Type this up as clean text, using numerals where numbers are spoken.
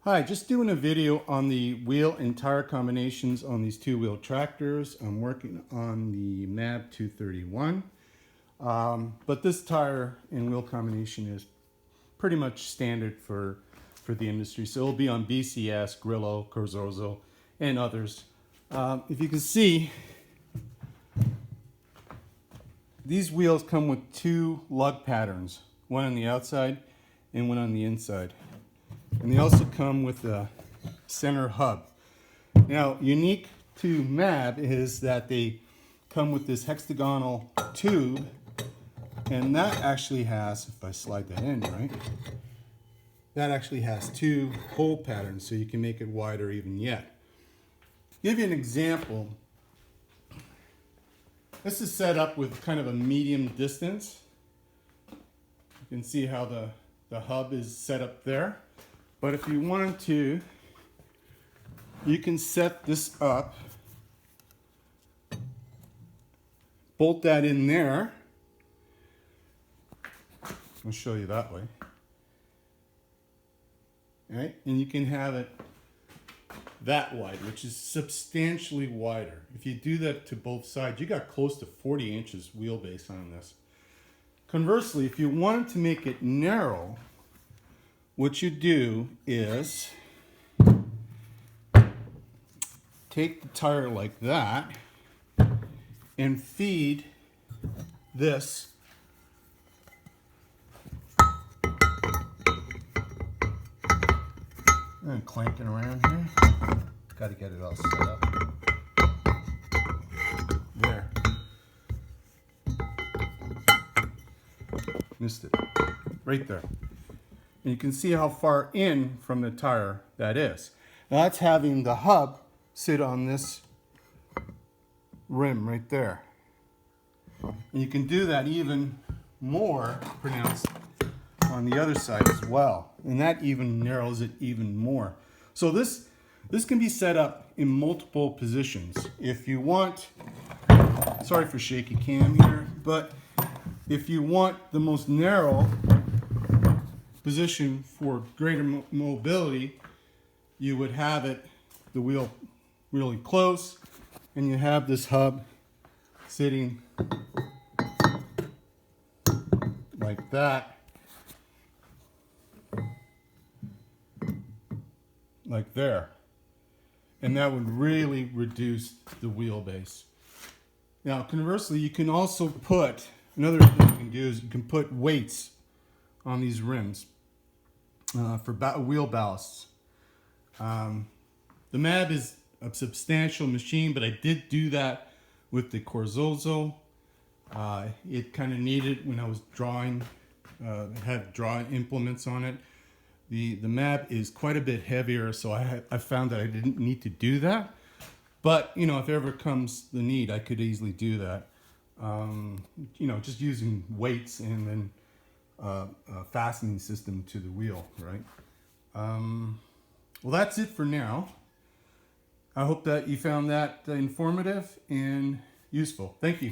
Hi, just doing a video on the wheel and tire combinations on these two-wheel tractors. I'm working on the MAB 231, but this tire and wheel combination is pretty much standard for the industry. So it'll be on BCS, Grillo, Corzozo, and others. If you can see, these wheels come with two lug patterns, one on the outside and one on the inside. And they also come with a center hub. Now, unique to MAB is that they come with this hexagonal tube, and that actually has, if I slide that in, right, that actually has two hole patterns, so you can make it wider even yet. Give you an example. This is set up with kind of a medium distance. You can see how the hub is set up there. But if you wanted to, you can set this up, bolt that in there. I'll show you that way. All right, and you can have it that wide, which is substantially wider. If you do that to both sides, you got close to 40 inches wheelbase on this. Conversely, if you wanted to make it narrow, what you do is take the tire like that and feed this and clanking around here. Got to get it all set up. There. Missed it. Right there. And you can see how far in from the tire that is. Now that's having the hub sit on this rim right there. And you can do that even more pronounced on the other side as well. And that even narrows it even more. So this can be set up in multiple positions. If you want, sorry for shaky cam here, but if you want the most narrow position for greater mobility, you would have it, the wheel really close, and you have this hub sitting like that, like there, and that would really reduce the wheelbase. Now conversely, you can also put, another thing you can do is you can put weights on these rims for wheel ballasts. The MAB is a substantial machine, but I did do that with the Corzozo. It kind of needed, when I was drawing, it had drawing implements on it. The MAB is quite a bit heavier, so I found that I didn't need to do that. But, you know, if ever comes the need, I could easily do that. You know, just using weights and then a fastening system to the wheel, right? Well, that's it for now. I hope that you found that informative and useful. Thank you.